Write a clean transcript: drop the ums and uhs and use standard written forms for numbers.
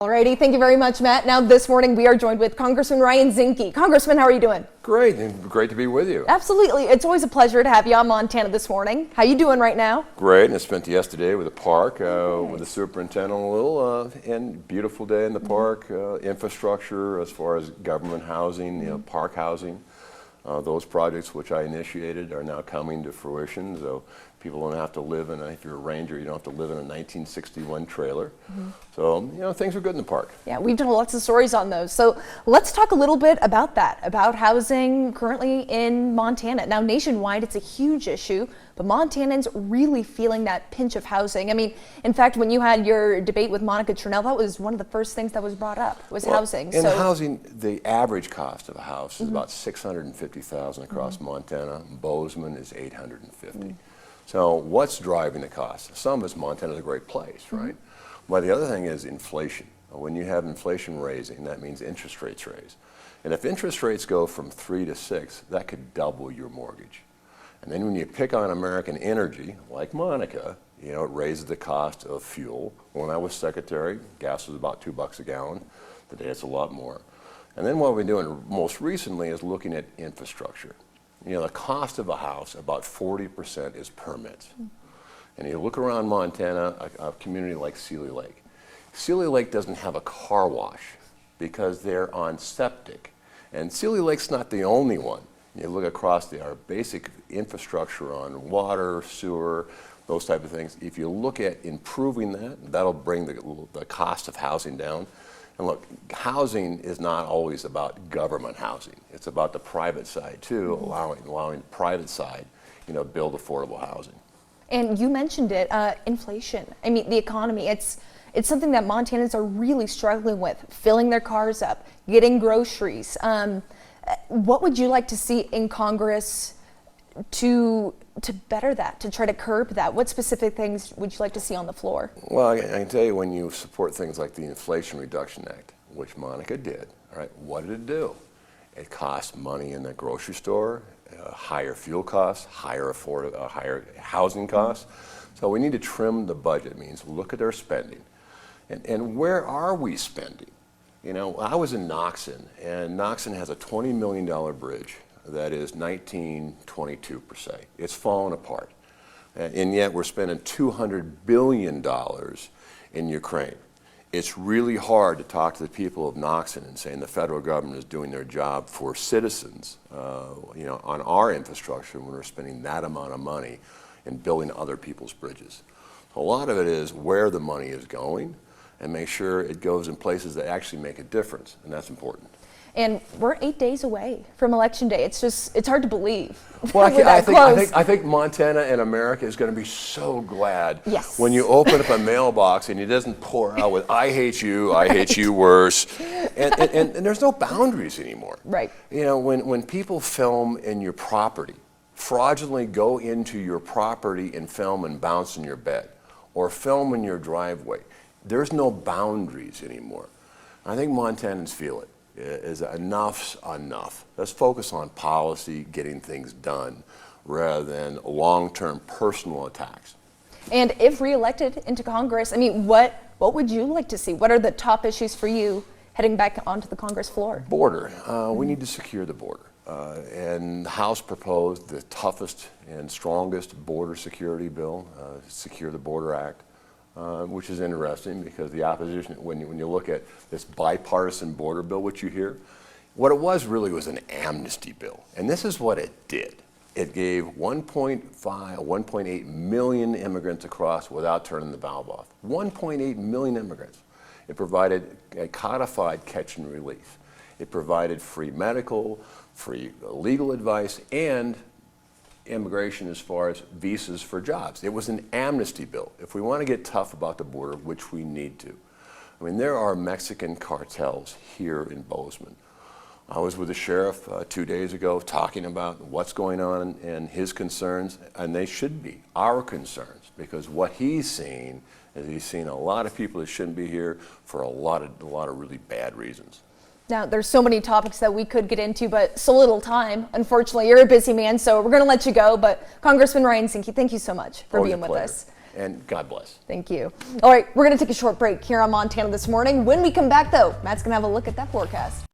Alrighty, thank you very much, Matt. Now this morning we are joined with Congressman Ryan Zinke. Congressman, how are you doing? Great, and great to be with you. Absolutely, it's always a pleasure to have you on Montana this morning. How you doing right now? Great, and I spent yesterday with the park, with the superintendent a little, and beautiful day in the park, infrastructure as far as government housing, park housing. Those projects which I initiated are now coming to fruition, so people don't have to live in, if you're a ranger, you don't have to live in a 1961 trailer. So, things are good in the park. Yeah, we've done lots of stories on those. So let's talk a little bit about that, about housing currently in Montana. Now, nationwide, it's a huge issue, but Montanans really feeling that pinch of housing. I mean, in fact, when you had your debate with Monica Chernell, that was one of the first things that was brought up, was housing. In housing, the average cost of a house is about $650,000 across Montana. Bozeman is $850,000. So what's driving the cost? Some of us, Montana's a great place, right? But the other thing is inflation. When you have inflation raising, that means interest rates raise. And if interest rates go from 3 to 6, that could double your mortgage. And then when you pick on American Energy, like Monica, it raises the cost of fuel. When I was secretary, gas was about $2 a gallon. Today it's a lot more. And then what we're doing most recently is looking at infrastructure. The cost of a house, about 40% is permits. And you look around Montana, a community like Seeley Lake. Seeley Lake doesn't have a car wash because they're on septic. And Seeley Lake's not the only one. You look across our basic infrastructure on water, sewer, those type of things. If you look at improving that, that'll bring the cost of housing down. And look, housing is not always about government housing. It's about the private side too, allowing the private side, build affordable housing. And you mentioned it, inflation. I mean, the economy, it's something that Montanans are really struggling with, filling their cars up, getting groceries. What would you like to see in Congress to better that, to try to curb that? What specific things would you like to see on the floor? Well, I can tell you, when you support things like the Inflation Reduction Act, which Monica did, right? What did it do? It cost money in the grocery store, higher fuel costs, higher housing costs. So we need to trim the budget. It means look at our spending. And where are we spending? I was in Noxon, and Noxon has a $20 million bridge that is 1922 per se. It's fallen apart. And yet we're spending $200 billion in Ukraine. It's really hard to talk to the people of Noxon and saying the federal government is doing their job for citizens, on our infrastructure when we're spending that amount of money and building other people's bridges. A lot of it is where the money is going and make sure it goes in places that actually make a difference, and that's important. And we're 8 days away from Election Day. It's hard to believe. Well, I think Montana and America is going to be so glad when you open up a mailbox and it doesn't pour out with "I hate you, I hate you worse," and there's no boundaries anymore. Right. When people film in your property, fraudulently go into your property and film and bounce in your bed, or film in your driveway, there's no boundaries anymore. I think Montanans feel it. Is enough's enough. Let's focus on policy, getting things done, rather than long-term personal attacks. And if reelected into Congress, I mean, what would you like to see? What are the top issues for you heading back onto the Congress floor? Border. We need to secure the border. And the House proposed the toughest and strongest border security bill, Secure the Border Act. Which is interesting because the opposition, when you look at this bipartisan border bill, which you hear, what it was really was an amnesty bill. And this is what it did. It gave 1.8 million immigrants across without turning the valve off. 1.8 million immigrants. It provided a codified catch and release. It provided free medical, free legal advice, and immigration as far as visas for jobs. It was an amnesty bill. If we want to get tough about the border, which we need to. I mean, there are Mexican cartels here in Bozeman. I was with the sheriff 2 days ago talking about what's going on and his concerns, and they should be our concerns, because what he's seen is he's seen a lot of people that shouldn't be here for a lot of really bad reasons. Now, there's so many topics that we could get into, but so little time. Unfortunately, you're a busy man, so we're going to let you go. But Congressman Ryan Zinke, thank you so much for being with us. and God bless. Thank you. All right, we're going to take a short break here on Montana This Morning. When we come back, though, Matt's going to have a look at that forecast.